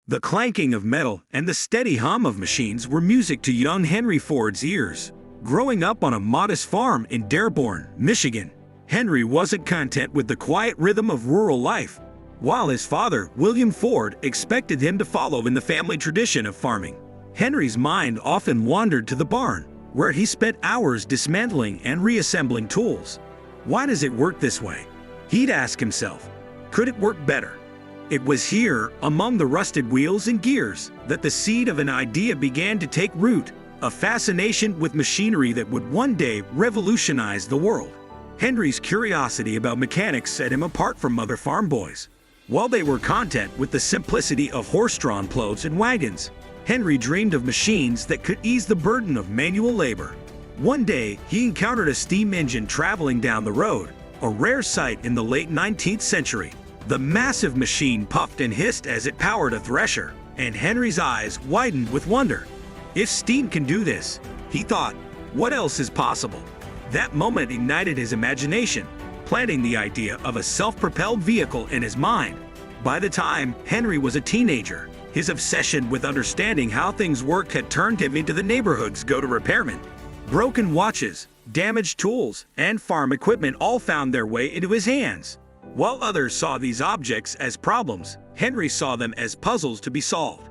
The clanking of metal and the steady hum of machines were music to young Henry Ford's ears. Growing up on a modest farm in Dearborn, Michigan, Henry wasn't content with the quiet rhythm of rural life. While his father, William Ford, expected him to follow in the family tradition of farming, Henry's mind often wandered to the barn, where he spent hours dismantling and reassembling tools. Why does it work this way? He'd ask himself. Could it work better? It was here, among the rusted wheels and gears, that the seed of an idea began to take root, a fascination with machinery that would one day revolutionize the world. Henry's curiosity about mechanics set him apart from other farm boys. While they were content with the simplicity of horse-drawn plows and wagons, Henry dreamed of machines that could ease the burden of manual labor. One day, he encountered a steam engine traveling down the road, a rare sight in the late 19th century. The massive machine puffed and hissed as it powered a thresher, and Henry's eyes widened with wonder. If steam can do this, he thought, what else is possible? That moment ignited his imagination, planting the idea of a self-propelled vehicle in his mind. By the time Henry was a teenager, his obsession with understanding how things worked had turned him into the neighborhood's go-to repairman. Broken watches, damaged tools, and farm equipment all found their way into his hands. While others saw these objects as problems, Henry saw them as puzzles to be solved.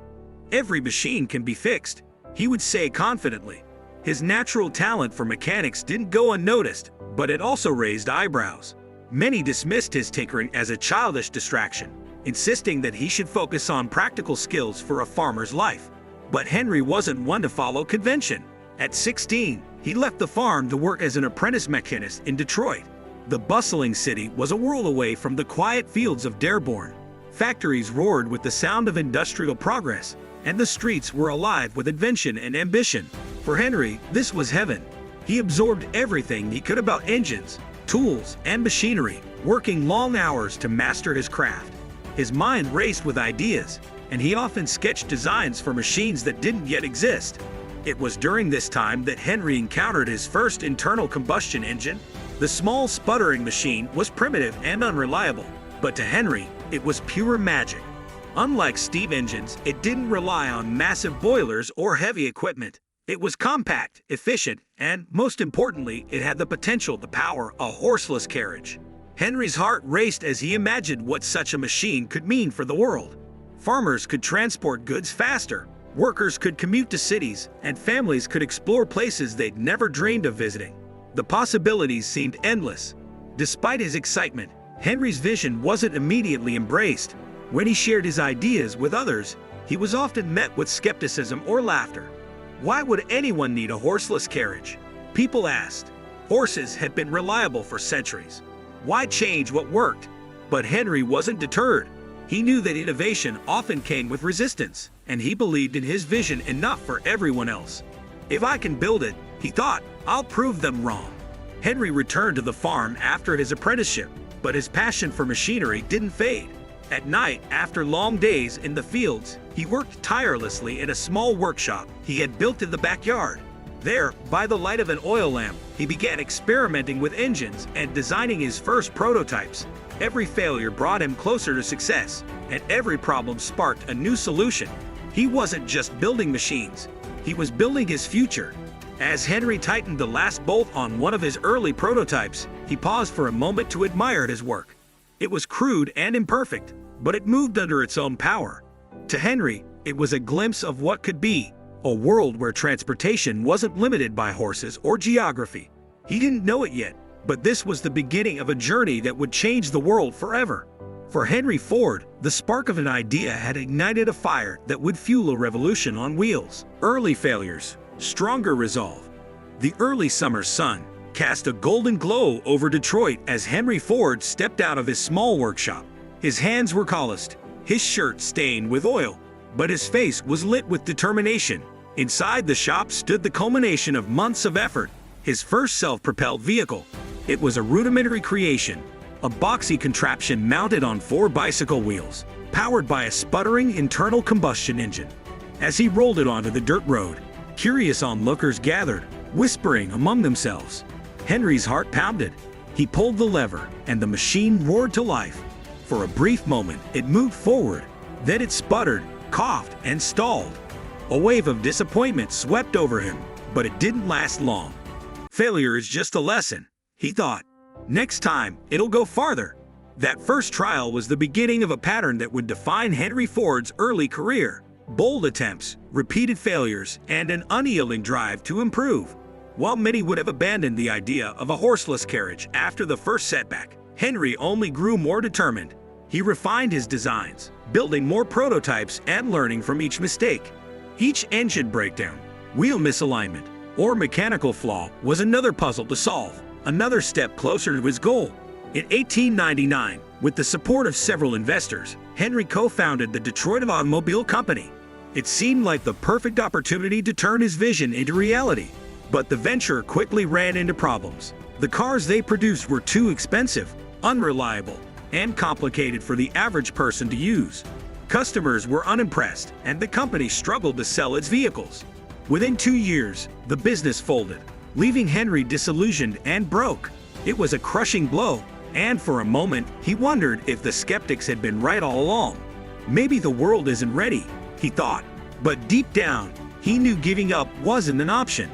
Every machine can be fixed, he would say confidently. His natural talent for mechanics didn't go unnoticed, but it also raised eyebrows. Many dismissed his tinkering as a childish distraction, insisting that he should focus on practical skills for a farmer's life. But Henry wasn't one to follow convention. At 16, he left the farm to work as an apprentice mechanist in Detroit. The bustling city was a world away from the quiet fields of Dearborn. Factories roared with the sound of industrial progress, and the streets were alive with invention and ambition. For Henry, this was heaven. He absorbed everything he could about engines, tools, and machinery, working long hours to master his craft. His mind raced with ideas, and he often sketched designs for machines that didn't yet exist. It was during this time that Henry encountered his first internal combustion engine. The small sputtering machine was primitive and unreliable, but to Henry, it was pure magic. Unlike steam engines, it didn't rely on massive boilers or heavy equipment. It was compact, efficient, and, most importantly, it had the potential to power a horseless carriage. Henry's heart raced as he imagined what such a machine could mean for the world. Farmers could transport goods faster, workers could commute to cities, and families could explore places they'd never dreamed of visiting. The possibilities seemed endless. Despite his excitement, Henry's vision wasn't immediately embraced. When he shared his ideas with others, he was often met with skepticism or laughter. Why would anyone need a horseless carriage? People asked. Horses had been reliable for centuries. Why change what worked? But Henry wasn't deterred. He knew that innovation often came with resistance, and he believed in his vision enough for everyone else. If I can build it, he thought, I'll prove them wrong. Henry returned to the farm after his apprenticeship, but his passion for machinery didn't fade. At night, after long days in the fields, he worked tirelessly in a small workshop he had built in the backyard. There, by the light of an oil lamp, he began experimenting with engines and designing his first prototypes. Every failure brought him closer to success, and every problem sparked a new solution. He wasn't just building machines, he was building his future. As Henry tightened the last bolt on one of his early prototypes, he paused for a moment to admire his work. It was crude and imperfect, but it moved under its own power. To Henry, it was a glimpse of what could be, a world where transportation wasn't limited by horses or geography. He didn't know it yet, but this was the beginning of a journey that would change the world forever. For Henry Ford, the spark of an idea had ignited a fire that would fuel a revolution on wheels. Early failures, stronger resolve. The early summer sun cast a golden glow over Detroit as Henry Ford stepped out of his small workshop. His hands were calloused, his shirt stained with oil, but his face was lit with determination. Inside the shop stood the culmination of months of effort, his first self-propelled vehicle. It was a rudimentary creation, a boxy contraption mounted on 4 bicycle wheels, powered by a sputtering internal combustion engine. As he rolled it onto the dirt road, curious onlookers gathered, whispering among themselves. Henry's heart pounded. He pulled the lever, and the machine roared to life. For a brief moment, it moved forward. Then it sputtered, coughed, and stalled. A wave of disappointment swept over him, but it didn't last long. Failure is just a lesson, he thought. Next time, it'll go farther. That first trial was the beginning of a pattern that would define Henry Ford's early career. Bold attempts, repeated failures, and an unyielding drive to improve. While many would have abandoned the idea of a horseless carriage after the first setback, Henry only grew more determined. He refined his designs, building more prototypes and learning from each mistake. Each engine breakdown, wheel misalignment, or mechanical flaw was another puzzle to solve, another step closer to his goal. In 1899, with the support of several investors, Henry co-founded the Detroit Automobile Company. It seemed like the perfect opportunity to turn his vision into reality. But the venture quickly ran into problems. The cars they produced were too expensive, unreliable, and complicated for the average person to use. Customers were unimpressed, and the company struggled to sell its vehicles. Within 2 years, the business folded, leaving Henry disillusioned and broke. It was a crushing blow, and for a moment, he wondered if the skeptics had been right all along. Maybe the world isn't ready, he thought. But deep down, he knew giving up wasn't an option.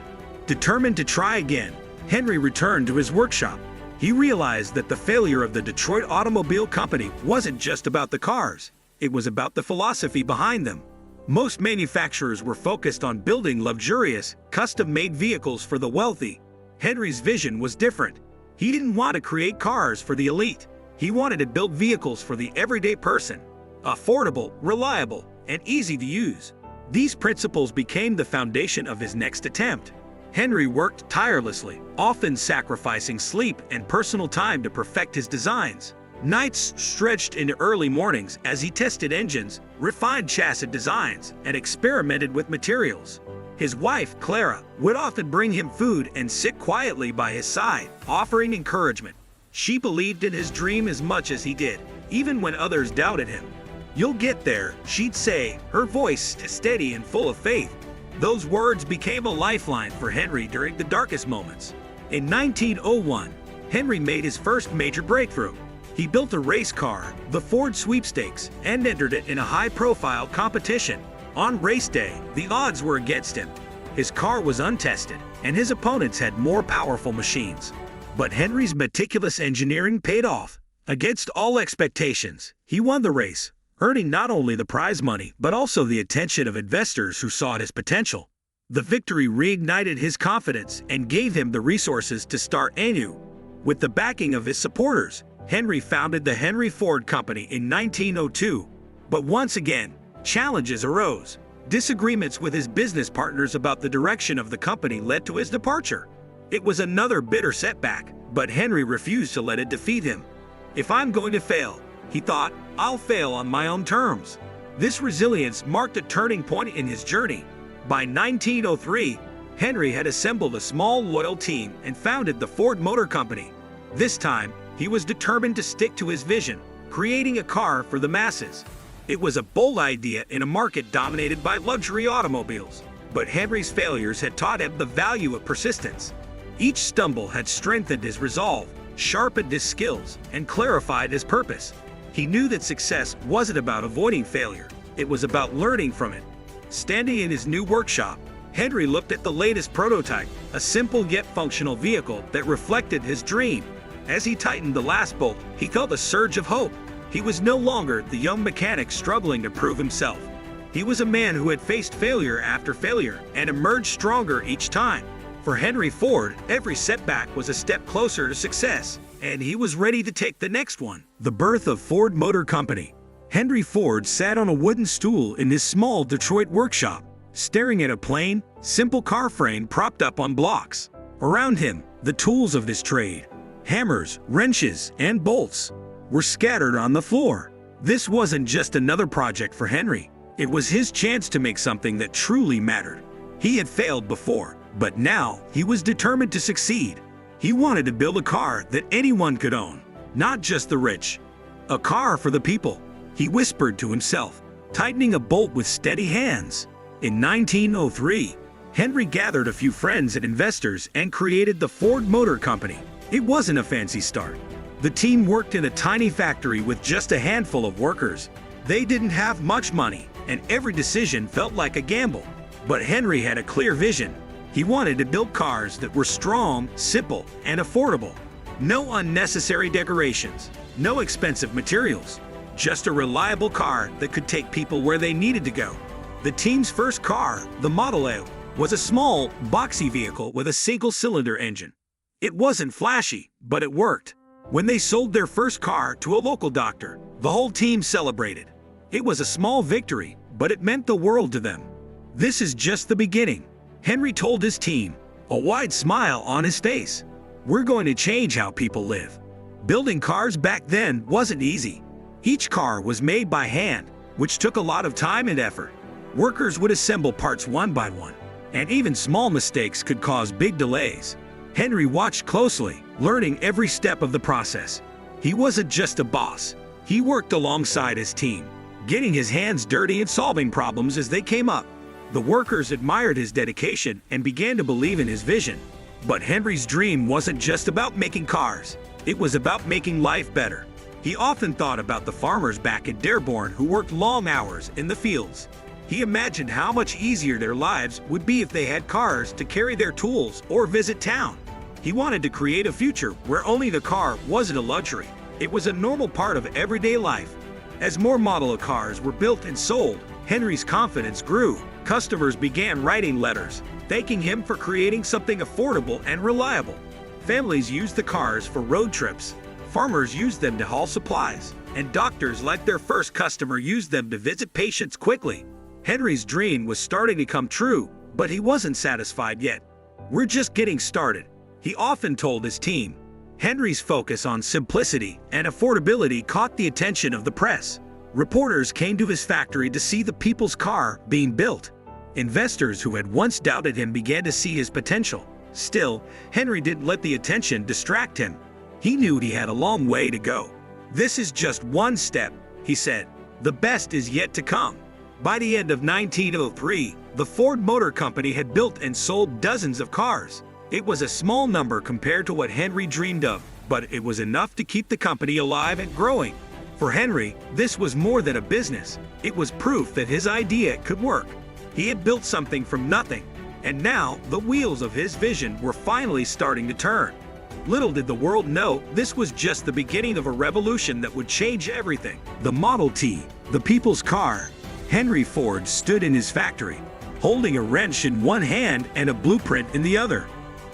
Determined to try again, Henry returned to his workshop. He realized that the failure of the Detroit Automobile Company wasn't just about the cars, it was about the philosophy behind them. Most manufacturers were focused on building luxurious, custom-made vehicles for the wealthy. Henry's vision was different. He didn't want to create cars for the elite. He wanted to build vehicles for the everyday person. Affordable, reliable, and easy to use. These principles became the foundation of his next attempt. Henry worked tirelessly, often sacrificing sleep and personal time to perfect his designs. Nights stretched into early mornings as he tested engines, refined chassis designs, and experimented with materials. His wife, Clara, would often bring him food and sit quietly by his side, offering encouragement. She believed in his dream as much as he did, even when others doubted him. "You'll get there," she'd say, her voice steady and full of faith. Those words became a lifeline for Henry during the darkest moments. In 1901, Henry made his first major breakthrough. He built a race car, the Ford Sweepstakes, and entered it in a high-profile competition. On race day, the odds were against him. His car was untested, and his opponents had more powerful machines. But Henry's meticulous engineering paid off. Against all expectations, he won the race, earning not only the prize money but also the attention of investors who saw his potential. The victory reignited his confidence and gave him the resources to start anew. With the backing of his supporters, Henry founded the Henry Ford Company in 1902. But once again, challenges arose. Disagreements with his business partners about the direction of the company led to his departure. It was another bitter setback, but Henry refused to let it defeat him. "If I'm going to fail," he thought, "I'll fail on my own terms." This resilience marked a turning point in his journey. By 1903, Henry had assembled a small, loyal team and founded the Ford Motor Company. This time, he was determined to stick to his vision, creating a car for the masses. It was a bold idea in a market dominated by luxury automobiles, but Henry's failures had taught him the value of persistence. Each stumble had strengthened his resolve, sharpened his skills, and clarified his purpose. He knew that success wasn't about avoiding failure, it was about learning from it. Standing in his new workshop, Henry looked at the latest prototype, a simple yet functional vehicle that reflected his dream. As he tightened the last bolt, he felt a surge of hope. He was no longer the young mechanic struggling to prove himself. He was a man who had faced failure after failure and emerged stronger each time. For Henry Ford, every setback was a step closer to success, and he was ready to take the next one. The birth of Ford Motor Company. Henry Ford sat on a wooden stool in his small Detroit workshop, staring at a plain, simple car frame propped up on blocks. Around him, the tools of his trade, hammers, wrenches, and bolts, were scattered on the floor. This wasn't just another project for Henry. It was his chance to make something that truly mattered. He had failed before, but now he was determined to succeed. He wanted to build a car that anyone could own, not just the rich. A car for the people, he whispered to himself, tightening a bolt with steady hands. In 1903, Henry gathered a few friends and investors and created the Ford Motor Company. It wasn't a fancy start. The team worked in a tiny factory with just a handful of workers. They didn't have much money, and every decision felt like a gamble. But Henry had a clear vision. He wanted to build cars that were strong, simple, and affordable. No unnecessary decorations, no expensive materials, just a reliable car that could take people where they needed to go. The team's first car, the Model A, was a small, boxy vehicle with a single-cylinder engine. It wasn't flashy, but it worked. When they sold their first car to a local doctor, the whole team celebrated. It was a small victory, but it meant the world to them. This is just the beginning, Henry told his team, a wide smile on his face. We're going to change how people live. Building cars back then wasn't easy. Each car was made by hand, which took a lot of time and effort. Workers would assemble parts one by one, and even small mistakes could cause big delays. Henry watched closely, learning every step of the process. He wasn't just a boss. He worked alongside his team, getting his hands dirty and solving problems as they came up. The workers admired his dedication and began to believe in his vision. But Henry's dream wasn't just about making cars. It was about making life better. He often thought about the farmers back in Dearborn who worked long hours in the fields. He imagined how much easier their lives would be if they had cars to carry their tools or visit town. He wanted to create a future where only the car wasn't a luxury. It was a normal part of everyday life. As more Model A cars were built and sold, Henry's confidence grew. Customers began writing letters, thanking him for creating something affordable and reliable. Families used the cars for road trips. Farmers used them to haul supplies, and doctors, like their first customer, used them to visit patients quickly. Henry's dream was starting to come true, but he wasn't satisfied yet. We're just getting started, he often told his team. Henry's focus on simplicity and affordability caught the attention of the press. Reporters came to his factory to see the people's car being built. Investors who had once doubted him began to see his potential. Still, Henry didn't let the attention distract him. He knew he had a long way to go. This is just one step, he said. The best is yet to come. By the end of 1903, the Ford Motor Company had built and sold dozens of cars. It was a small number compared to what Henry dreamed of, but it was enough to keep the company alive and growing. For Henry, this was more than a business. It was proof that his idea could work. He had built something from nothing, and now the wheels of his vision were finally starting to turn. Little did the world know, this was just the beginning of a revolution that would change everything. The Model T, the people's car. Henry Ford stood in his factory, holding a wrench in one hand and a blueprint in the other.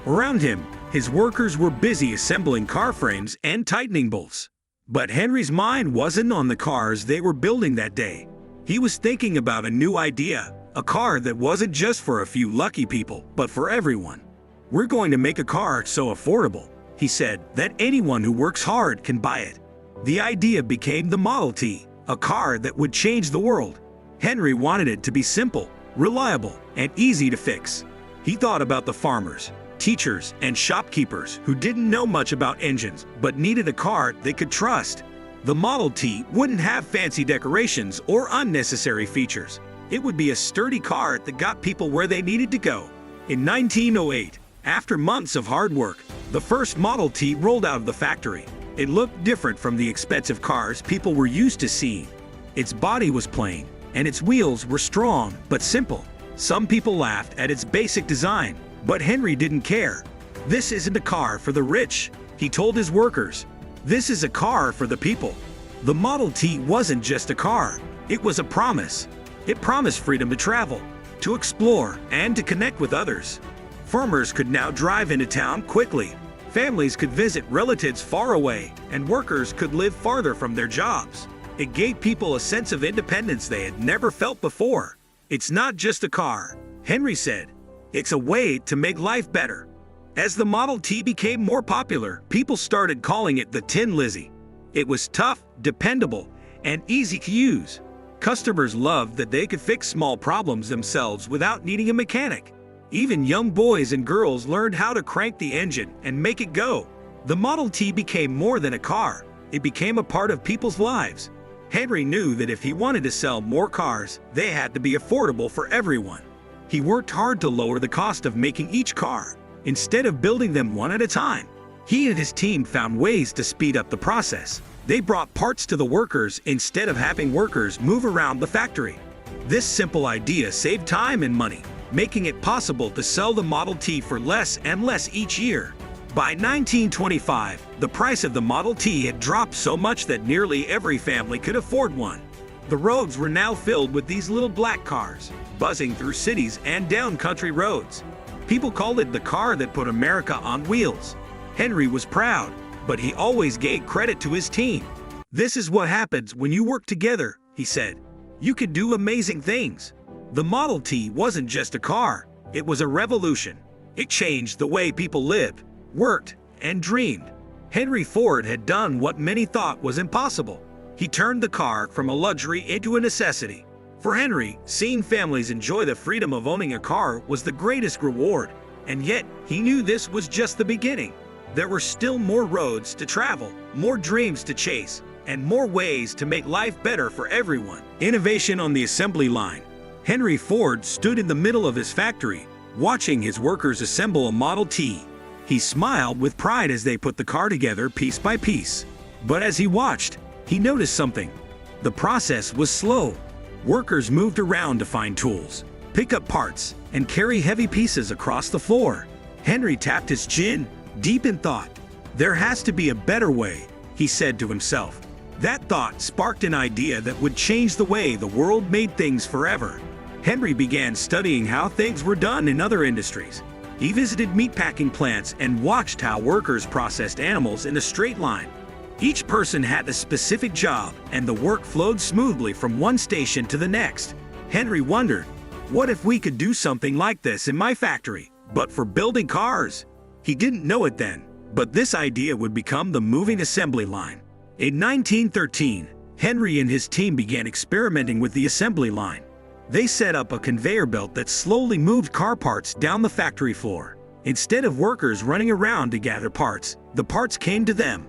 Around him, his workers were busy assembling car frames and tightening bolts. But Henry's mind wasn't on the cars they were building that day. He was thinking about a new idea, a car that wasn't just for a few lucky people, but for everyone. We're going to make a car so affordable, he said, that anyone who works hard can buy it. The idea became the Model T, a car that would change the world. Henry wanted it to be simple, reliable, and easy to fix. He thought about the farmers, teachers, and shopkeepers who didn't know much about engines but needed a car they could trust. The Model T wouldn't have fancy decorations or unnecessary features. It would be a sturdy car that got people where they needed to go. In 1908, after months of hard work, the first Model T rolled out of the factory. It looked different from the expensive cars people were used to seeing. Its body was plain, and its wheels were strong but simple. Some people laughed at its basic design, but Henry didn't care. This isn't a car for the rich, he told his workers. This is a car for the people. The Model T wasn't just a car, it was a promise. It promised freedom to travel, to explore, and to connect with others. Farmers could now drive into town quickly. Families could visit relatives far away, and workers could live farther from their jobs. It gave people a sense of independence they had never felt before. It's not just a car, Henry said. It's a way to make life better. As the Model T became more popular, people started calling it the Tin Lizzie. It was tough, dependable, and easy to use. Customers loved that they could fix small problems themselves without needing a mechanic. Even young boys and girls learned how to crank the engine and make it go. The Model T became more than a car. It became a part of people's lives. Henry knew that if he wanted to sell more cars, they had to be affordable for everyone. He worked hard to lower the cost of making each car, instead of building them one at a time. He and his team found ways to speed up the process. They brought parts to the workers instead of having workers move around the factory. This simple idea saved time and money, making it possible to sell the Model T for less and less each year. By 1925, the price of the Model T had dropped so much that nearly every family could afford one. The roads were now filled with these little black cars, buzzing through cities and down country roads. People called it the car that put America on wheels. Henry was proud, but he always gave credit to his team. "This is what happens when you work together," he said. "You can do amazing things." The Model T wasn't just a car, it was a revolution. It changed the way people lived, worked, and dreamed. Henry Ford had done what many thought was impossible. He turned the car from a luxury into a necessity. For Henry, seeing families enjoy the freedom of owning a car was the greatest reward, and yet he knew this was just the beginning. There were still more roads to travel, more dreams to chase, and more ways to make life better for everyone. Innovation on the assembly line. Henry Ford stood in the middle of his factory, watching his workers assemble a Model T. He smiled with pride as they put the car together piece by piece. But as he watched, he noticed something. The process was slow. Workers moved around to find tools, pick up parts, and carry heavy pieces across the floor. Henry tapped his chin, deep in thought. "There has to be a better way," he said to himself. That thought sparked an idea that would change the way the world made things forever. Henry began studying how things were done in other industries. He visited meatpacking plants and watched how workers processed animals in a straight line. Each person had a specific job, and the work flowed smoothly from one station to the next. Henry wondered, what if we could do something like this in my factory, but for building cars? He didn't know it then, but this idea would become the moving assembly line. In 1913, Henry and his team began experimenting with the assembly line. They set up a conveyor belt that slowly moved car parts down the factory floor. Instead of workers running around to gather parts, the parts came to them.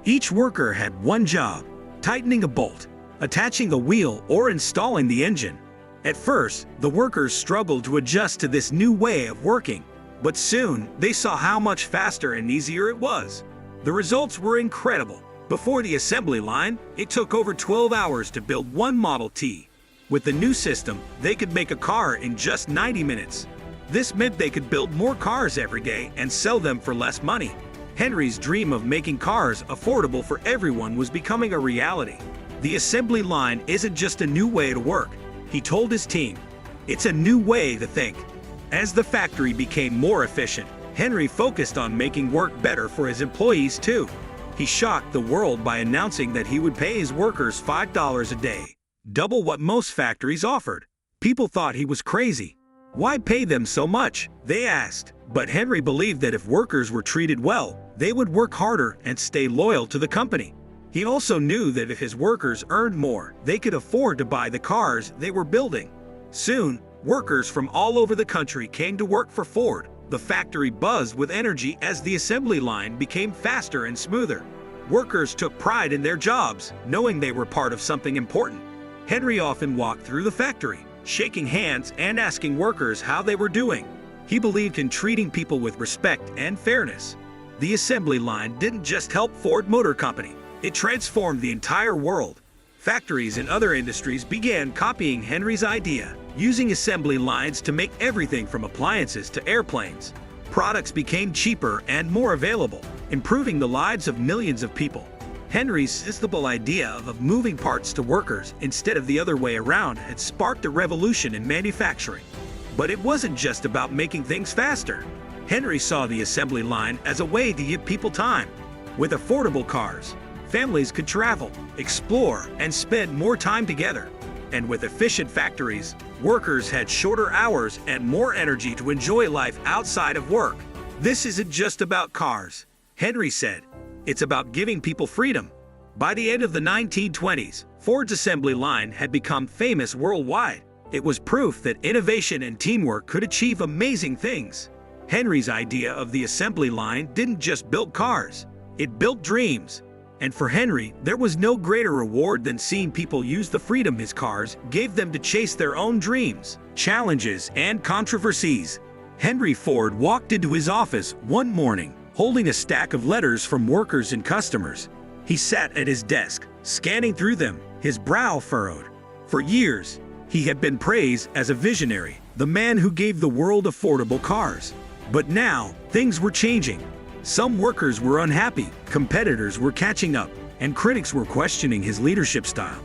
Each worker had one job: tightening a bolt, attaching a wheel, or installing the engine. At first, the workers struggled to adjust to this new way of working, but soon they saw how much faster and easier it was. The results were incredible. Before the assembly line, it took over 12 hours to build one Model T. With the new system, they could make a car in just 90 minutes. This meant they could build more cars every day and sell them for less money. Henry's dream of making cars affordable for everyone was becoming a reality. The assembly line isn't just a new way to work, he told his team. It's a new way to think. As the factory became more efficient, Henry focused on making work better for his employees too. He shocked the world by announcing that he would pay his workers $5 a day, double what most factories offered. People thought he was crazy. Why pay them so much? They asked. But Henry believed that if workers were treated well, they would work harder and stay loyal to the company. He also knew that if his workers earned more, they could afford to buy the cars they were building. Soon, workers from all over the country came to work for Ford. The factory buzzed with energy as the assembly line became faster and smoother. Workers took pride in their jobs, knowing they were part of something important. Henry often walked through the factory, shaking hands and asking workers how they were doing. He believed in treating people with respect and fairness. The assembly line didn't just help Ford Motor Company, it transformed the entire world. Factories in other industries began copying Henry's idea, using assembly lines to make everything from appliances to airplanes. Products became cheaper and more available, improving the lives of millions of people. Henry's simple idea of moving parts to workers instead of the other way around had sparked a revolution in manufacturing. But it wasn't just about making things faster. Henry saw the assembly line as a way to give people time. With affordable cars, families could travel, explore, and spend more time together. And with efficient factories, workers had shorter hours and more energy to enjoy life outside of work. This isn't just about cars, Henry said. It's about giving people freedom. By the end of the 1920s, Ford's assembly line had become famous worldwide. It was proof that innovation and teamwork could achieve amazing things. Henry's idea of the assembly line didn't just build cars, it built dreams. And for Henry, there was no greater reward than seeing people use the freedom his cars gave them to chase their own dreams, challenges, and controversies. Henry Ford walked into his office one morning, holding a stack of letters from workers and customers. He sat at his desk, scanning through them, his brow furrowed. For years, he had been praised as a visionary, the man who gave the world affordable cars. But now, things were changing. Some workers were unhappy, competitors were catching up, and critics were questioning his leadership style.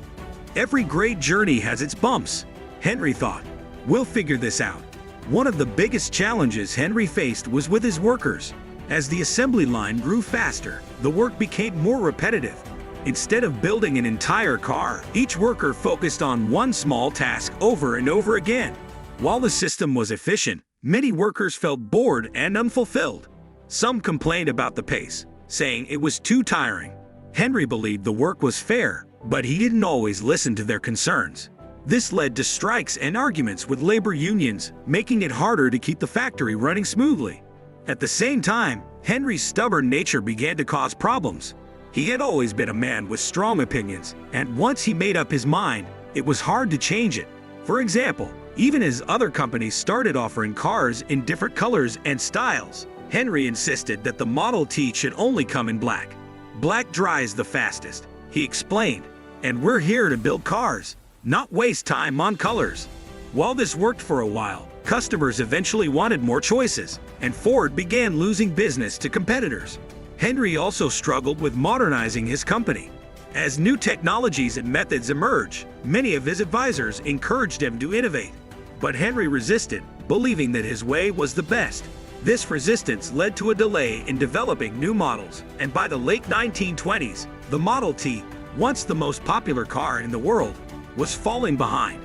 Every great journey has its bumps, Henry thought. We'll figure this out. One of the biggest challenges Henry faced was with his workers. As the assembly line grew faster, the work became more repetitive. Instead of building an entire car, each worker focused on one small task over and over again. While the system was efficient, many workers felt bored and unfulfilled. Some complained about the pace, saying it was too tiring. Henry believed the work was fair, but he didn't always listen to their concerns. This led to strikes and arguments with labor unions, making it harder to keep the factory running smoothly. At the same time, Henry's stubborn nature began to cause problems. He had always been a man with strong opinions, and once he made up his mind, it was hard to change it. For example, even as other companies started offering cars in different colors and styles, Henry insisted that the Model T should only come in black. Black dries the fastest, he explained, and we're here to build cars, not waste time on colors. While this worked for a while, customers eventually wanted more choices, and Ford began losing business to competitors. Henry also struggled with modernizing his company. As new technologies and methods emerged, many of his advisors encouraged him to innovate. But Henry resisted, believing that his way was the best. This resistance led to a delay in developing new models, and by the late 1920s, the Model T, once the most popular car in the world, was falling behind.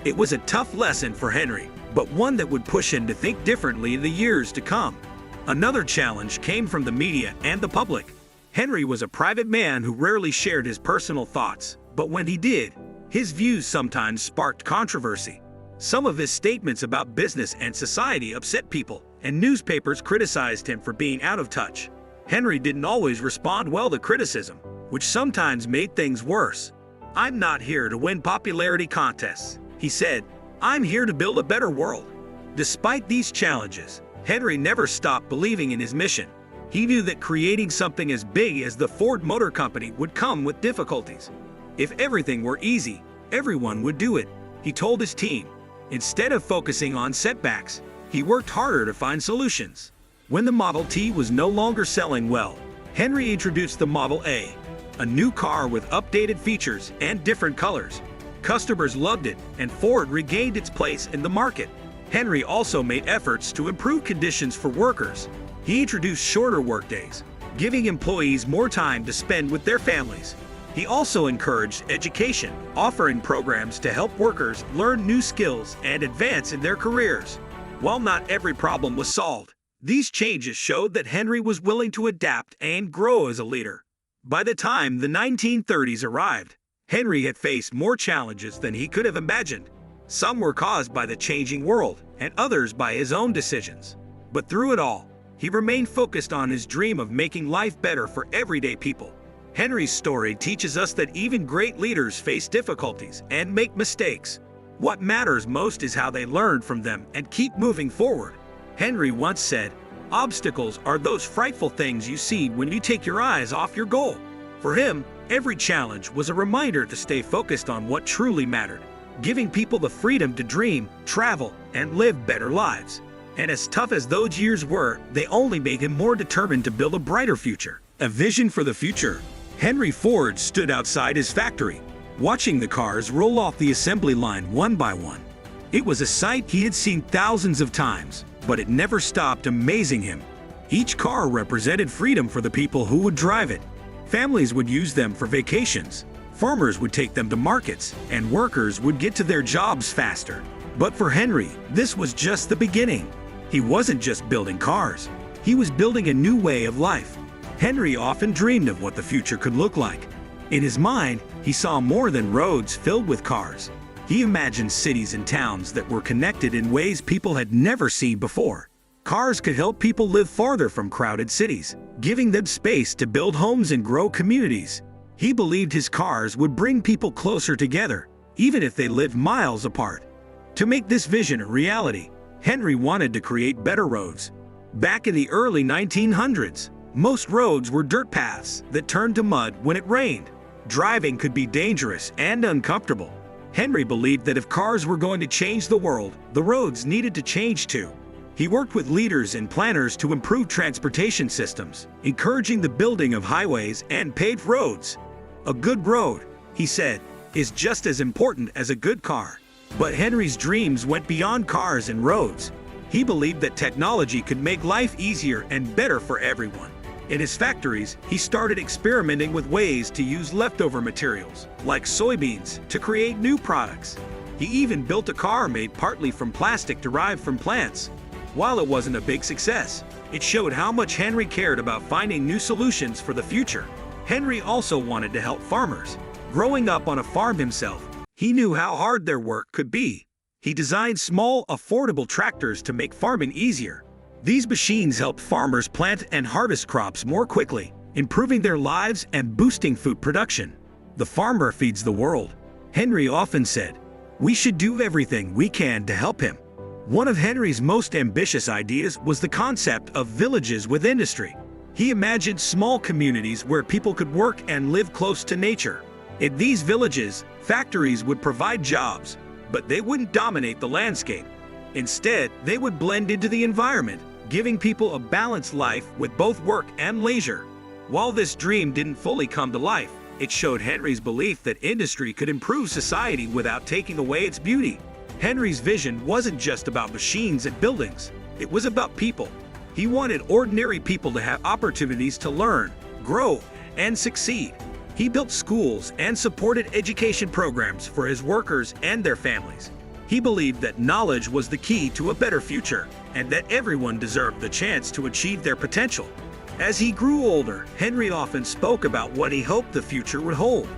It was a tough lesson for Henry, but one that would push him to think differently in the years to come. Another challenge came from the media and the public. Henry was a private man who rarely shared his personal thoughts, but when he did, his views sometimes sparked controversy. Some of his statements about business and society upset people, and newspapers criticized him for being out of touch. Henry didn't always respond well to criticism, which sometimes made things worse. "I'm not here to win popularity contests," he said. "I'm here to build a better world." Despite these challenges, Henry never stopped believing in his mission. He knew that creating something as big as the Ford Motor Company would come with difficulties. If everything were easy, everyone would do it, he told his team. Instead of focusing on setbacks, he worked harder to find solutions. When the Model T was no longer selling well, Henry introduced the Model A, a new car with updated features and different colors. Customers loved it, and Ford regained its place in the market. Henry also made efforts to improve conditions for workers. He introduced shorter workdays, giving employees more time to spend with their families. He also encouraged education, offering programs to help workers learn new skills and advance in their careers. While not every problem was solved, these changes showed that Henry was willing to adapt and grow as a leader. By the time the 1930s arrived, Henry had faced more challenges than he could have imagined. Some were caused by the changing world, and others by his own decisions. But through it all, he remained focused on his dream of making life better for everyday people. Henry's story teaches us that even great leaders face difficulties and make mistakes. What matters most is how they learn from them and keep moving forward. Henry once said, "Obstacles are those frightful things you see when you take your eyes off your goal." For him, every challenge was a reminder to stay focused on what truly mattered, giving people the freedom to dream, travel, and live better lives. And as tough as those years were, they only made him more determined to build a brighter future. A vision for the future. Henry Ford stood outside his factory, watching the cars roll off the assembly line one by one. It was a sight he had seen thousands of times, but it never stopped amazing him. Each car represented freedom for the people who would drive it. Families would use them for vacations, farmers would take them to markets, and workers would get to their jobs faster. But for Henry, this was just the beginning. He wasn't just building cars, he was building a new way of life. Henry often dreamed of what the future could look like. In his mind, he saw more than roads filled with cars. He imagined cities and towns that were connected in ways people had never seen before. Cars could help people live farther from crowded cities, giving them space to build homes and grow communities. He believed his cars would bring people closer together, even if they lived miles apart. To make this vision a reality, Henry wanted to create better roads. Back in the early 1900s, Most roads were dirt paths that turned to mud when it rained. Driving could be dangerous and uncomfortable. Henry believed that if cars were going to change the world, the roads needed to change too. He worked with leaders and planners to improve transportation systems, encouraging the building of highways and paved roads. A good road, he said, is just as important as a good car. But Henry's dreams went beyond cars and roads. He believed that technology could make life easier and better for everyone. In his factories, he started experimenting with ways to use leftover materials, like soybeans, to create new products. He even built a car made partly from plastic derived from plants. While it wasn't a big success, it showed how much Henry cared about finding new solutions for the future. Henry also wanted to help farmers. Growing up on a farm himself, he knew how hard their work could be. He designed small, affordable tractors to make farming easier. These machines helped farmers plant and harvest crops more quickly, improving their lives and boosting food production. The farmer feeds the world, Henry often said. We should do everything we can to help him. One of Henry's most ambitious ideas was the concept of villages with industry. He imagined small communities where people could work and live close to nature. In these villages, factories would provide jobs, but they wouldn't dominate the landscape. Instead, they would blend into the environment, giving people a balanced life with both work and leisure. While this dream didn't fully come to life, it showed Henry's belief that industry could improve society without taking away its beauty. Henry's vision wasn't just about machines and buildings, it was about people. He wanted ordinary people to have opportunities to learn, grow, and succeed. He built schools and supported education programs for his workers and their families. He believed that knowledge was the key to a better future, and that everyone deserved the chance to achieve their potential. As he grew older, Henry often spoke about what he hoped the future would hold.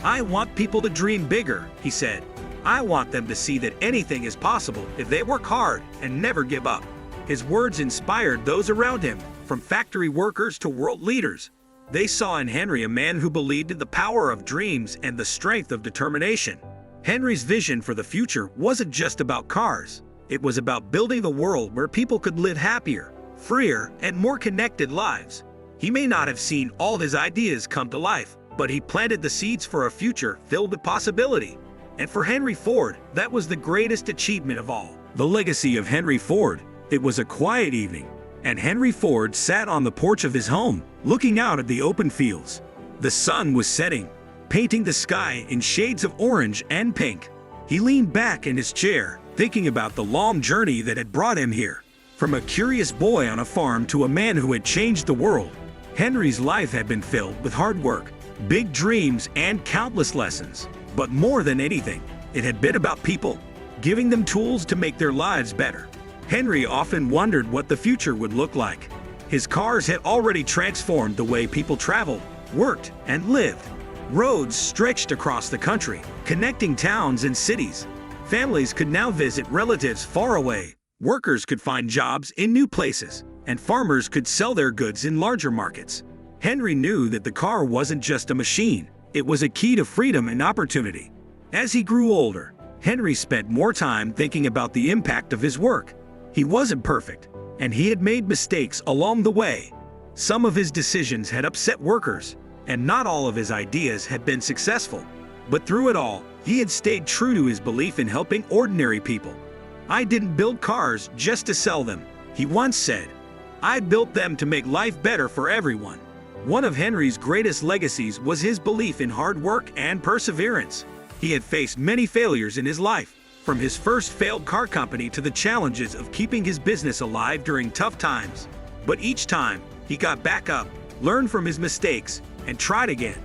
"I want people to dream bigger," he said. "I want them to see that anything is possible if they work hard and never give up." His words inspired those around him, from factory workers to world leaders. They saw in Henry a man who believed in the power of dreams and the strength of determination. Henry's vision for the future wasn't just about cars. It was about building a world where people could live happier, freer, and more connected lives. He may not have seen all his ideas come to life, but he planted the seeds for a future filled with possibility. And for Henry Ford, that was the greatest achievement of all. The legacy of Henry Ford. It was a quiet evening, and Henry Ford sat on the porch of his home, looking out at the open fields. The sun was setting, painting the sky in shades of orange and pink. He leaned back in his chair, thinking about the long journey that had brought him here. From a curious boy on a farm to a man who had changed the world, Henry's life had been filled with hard work, big dreams, and countless lessons. But more than anything, it had been about people, giving them tools to make their lives better. Henry often wondered what the future would look like. His cars had already transformed the way people traveled, worked, and lived. Roads stretched across the country, connecting towns and cities. Families could now visit relatives far away. Workers could find jobs in new places, and farmers could sell their goods in larger markets. Henry knew that the car wasn't just a machine. It was a key to freedom and opportunity. As he grew older, Henry spent more time thinking about the impact of his work. He wasn't perfect, and he had made mistakes along the way. Some of his decisions had upset workers, and not all of his ideas had been successful. But through it all, he had stayed true to his belief in helping ordinary people. "I didn't build cars just to sell them," he once said. "I built them to make life better for everyone." One of Henry's greatest legacies was his belief in hard work and perseverance. He had faced many failures in his life, from his first failed car company to the challenges of keeping his business alive during tough times. But each time, he got back up, learned from his mistakes, and tried again.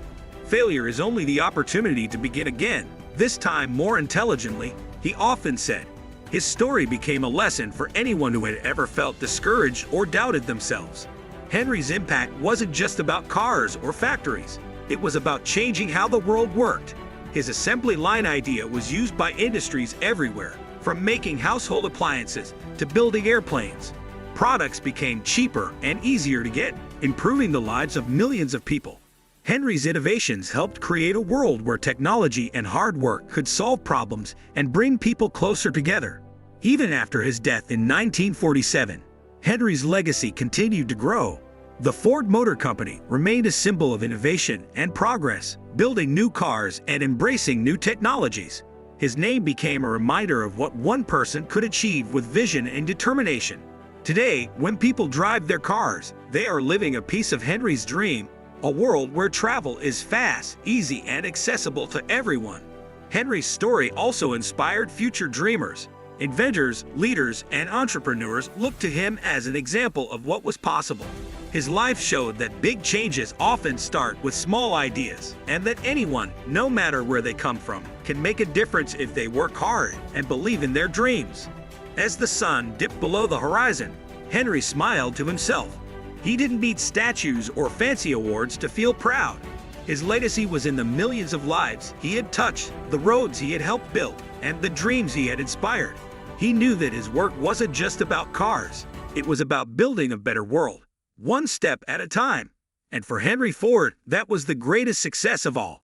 Failure is only the opportunity to begin again, this time more intelligently, he often said. His story became a lesson for anyone who had ever felt discouraged or doubted themselves. Henry's impact wasn't just about cars or factories. It was about changing how the world worked. His assembly line idea was used by industries everywhere, from making household appliances to building airplanes. Products became cheaper and easier to get, improving the lives of millions of people. Henry's innovations helped create a world where technology and hard work could solve problems and bring people closer together. Even after his death in 1947, Henry's legacy continued to grow. The Ford Motor Company remained a symbol of innovation and progress, building new cars and embracing new technologies. His name became a reminder of what one person could achieve with vision and determination. Today, when people drive their cars, they are living a piece of Henry's dream, a world where travel is fast, easy, and accessible to everyone. Henry's story also inspired future dreamers. Inventors, leaders, and entrepreneurs looked to him as an example of what was possible. His life showed that big changes often start with small ideas, and that anyone, no matter where they come from, can make a difference if they work hard and believe in their dreams. As the sun dipped below the horizon, Henry smiled to himself. He didn't need statues or fancy awards to feel proud. His legacy was in the millions of lives he had touched, the roads he had helped build, and the dreams he had inspired. He knew that his work wasn't just about cars. It was about building a better world, one step at a time. And for Henry Ford, that was the greatest success of all.